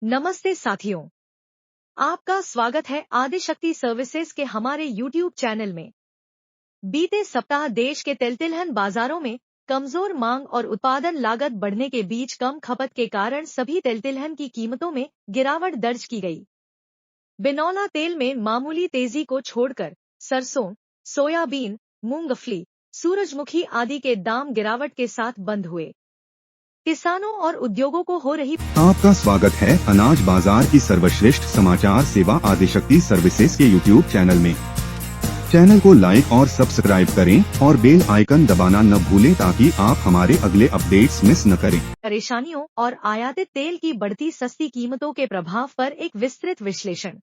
नमस्ते साथियों, आपका स्वागत है आदिशक्ति सर्विसेज के हमारे YouTube चैनल में। बीते सप्ताह देश के तिलहन बाजारों में कमजोर मांग और उत्पादन लागत बढ़ने के बीच कम खपत के कारण सभी तिलहन की कीमतों में गिरावट दर्ज की गई। बिनौला तेल में मामूली तेजी को छोड़कर सरसों, सोयाबीन, मूंगफली, सूरजमुखी आदि के दाम गिरावट के साथ बंद हुए। किसानों और उद्योगों को हो रही आपका स्वागत है अनाज बाजार की सर्वश्रेष्ठ समाचार सेवा आदिशक्ति सर्विसेज के YouTube चैनल में। चैनल को लाइक और सब्सक्राइब करें और बेल आइकन दबाना न भूलें ताकि आप हमारे अगले अपडेट्स मिस न करें। परेशानियों और आयातित तेल की बढ़ती सस्ती कीमतों के प्रभाव पर एक विस्तृत विश्लेषण।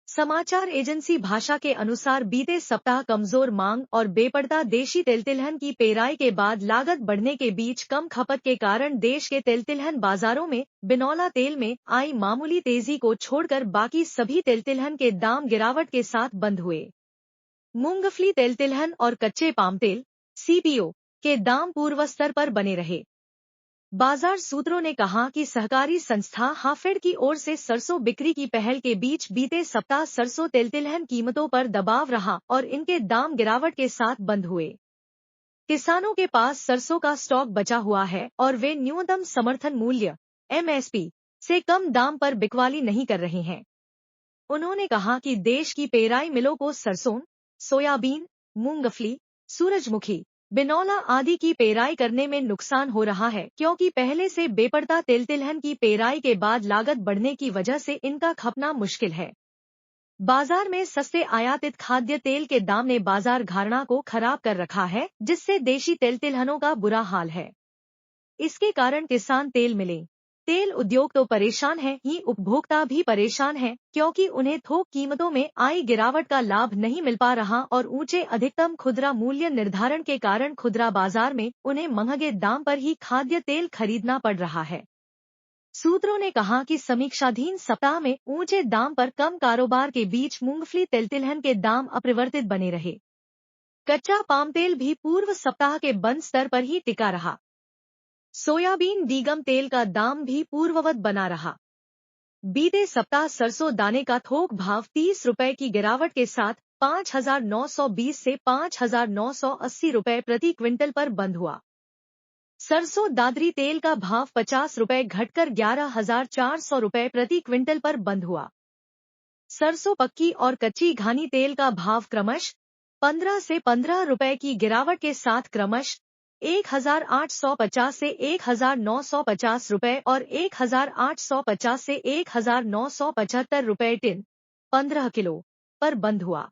समाचार एजेंसी भाषा के अनुसार बीते सप्ताह कमजोर मांग और बेपरदा देशी तिलहन की पेराई के बाद लागत बढ़ने के बीच कम खपत के कारण देश के तिलहन बाजारों में बिनौला तेल में आई मामूली तेजी को छोड़कर बाकी सभी तिलहन के दाम गिरावट के साथ बंद हुए। मूंगफली तिलहन और कच्चे पाम तेल CPO के दाम पूर्व स्तर पर बने रहे। बाजार सूत्रों ने कहा कि सहकारी संस्था हाफेड की ओर से सरसों बिक्री की पहल के बीच बीते सप्ताह सरसों तिलहन कीमतों पर दबाव रहा और इनके दाम गिरावट के साथ बंद हुए। किसानों के पास सरसों का स्टॉक बचा हुआ है और वे न्यूनतम समर्थन मूल्य MSP से कम दाम पर बिकवाली नहीं कर रहे हैं। उन्होंने कहा कि देश की पेराई मिलों को सरसों, सोयाबीन, मूंगफली, सूरजमुखी, बिनौला आदि की पेराई करने में नुकसान हो रहा है क्योंकि पहले से बेपरदा तिलहन की पेराई के बाद लागत बढ़ने की वजह से इनका खपना मुश्किल है। बाजार में सस्ते आयातित खाद्य तेल के दाम ने बाजार धारणा को खराब कर रखा है, जिससे देशी तिलहनों का बुरा हाल है। इसके कारण किसान तेल मिले तेल उद्योग तो परेशान है ही उपभोक्ता भी परेशान है क्योंकि उन्हें थोक कीमतों में आई गिरावट का लाभ नहीं मिल पा रहा और ऊंचे अधिकतम खुदरा मूल्य निर्धारण के कारण खुदरा बाजार में उन्हें महंगे दाम पर ही खाद्य तेल खरीदना पड़ रहा है। सूत्रों ने कहा कि समीक्षाधीन सप्ताह में ऊंचे दाम पर कम कारोबार के बीच मूंगफली तिलहन के दाम अपरिवर्तित बने रहे। कच्चा पाम तेल भी पूर्व सप्ताह के बंद स्तर पर ही टिका रहा। सोयाबीन डीगम तेल का दाम भी पूर्ववत बना रहा। बीते सप्ताह सरसों दाने का थोक भाव 30 रुपए की गिरावट के साथ 5,920 से 5,980 रुपए प्रति क्विंटल पर बंद हुआ। सरसों दादरी तेल का भाव 50 रुपए घटकर 11,400 रुपए प्रति क्विंटल पर बंद हुआ। सरसों पक्की और कच्ची घानी तेल का भाव क्रमश 15 से 15 रुपए की गिरावट के साथ क्रमश 1,850 से 1,950 रुपए और 1,850 से 1,975 रुपए टिन 15 किलो पर बंद हुआ।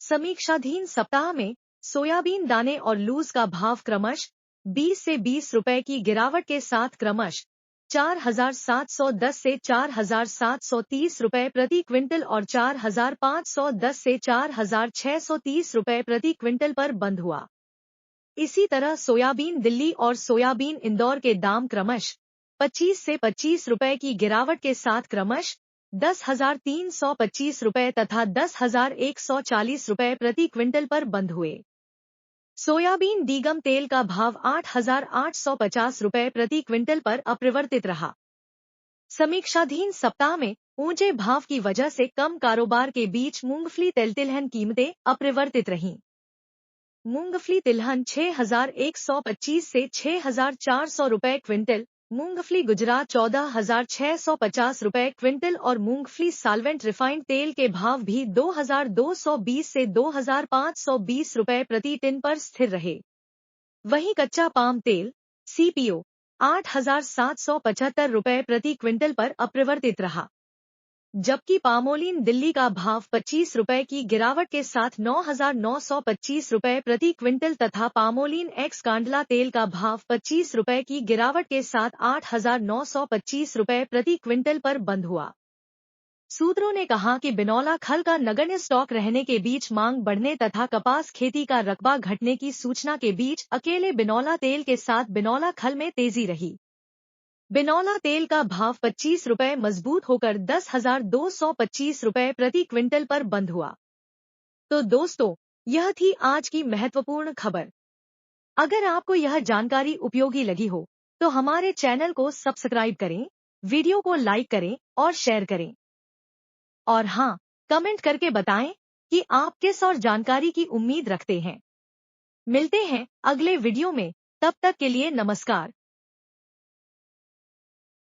समीक्षाधीन सप्ताह में सोयाबीन दाने और लूज का भाव क्रमश 20 से 20 रुपए की गिरावट के साथ क्रमश 4,710 से 4,730 रुपए प्रति क्विंटल और 4,510 से 4,630 रुपए प्रति क्विंटल पर बंद हुआ। इसी तरह सोयाबीन दिल्ली और सोयाबीन इंदौर के दाम क्रमश 25 से 25 रुपए की गिरावट के साथ क्रमश 10,325 रुपए तथा 10,140 रुपए प्रति क्विंटल पर बंद हुए। सोयाबीन डीगम तेल का भाव 8,850 रुपए प्रति क्विंटल पर अपरिवर्तित रहा। समीक्षाधीन सप्ताह में ऊंचे भाव की वजह से कम कारोबार के बीच मूंगफली तिलहन कीमतें अपरिवर्तित रहीं। मूंगफली तिलहन 6,125 से 6,400 रुपए क्विंटल, मूंगफली गुजरात 14,650 रुपए क्विंटल और मूंगफली साल्वेंट रिफाइंड तेल के भाव भी 2,220 से 2,520 रुपए प्रति टिन पर स्थिर रहे। वहीं कच्चा पाम तेल CPO 8,775 रुपए प्रति क्विंटल पर अपरिवर्तित रहा, जबकि पामोलिन दिल्ली का भाव 25 रुपए की गिरावट के साथ 9,925 रुपए प्रति क्विंटल तथा पामोलिन एक्स कांडला तेल का भाव 25 रुपए की गिरावट के साथ 8,925 रुपए प्रति क्विंटल पर बंद हुआ। सूत्रों ने कहा कि बिनौला खल का नगण्य स्टॉक रहने के बीच मांग बढ़ने तथा कपास खेती का रकबा घटने की सूचना के बीच अकेले बिनौला तेल के साथ बिनौला खल में तेजी रही। बिनौला तेल का भाव 25 रुपए मजबूत होकर 10,225 रुपए प्रति क्विंटल पर बंद हुआ। तो दोस्तों, यह थी आज की महत्वपूर्ण खबर। अगर आपको यह जानकारी उपयोगी लगी हो तो हमारे चैनल को सब्सक्राइब करें वीडियो को लाइक करें और शेयर करें। और हाँ, कमेंट करके बताएं कि आप किस और जानकारी की उम्मीद रखते हैं। मिलते हैं अगले वीडियो में, तब तक के लिए नमस्कार।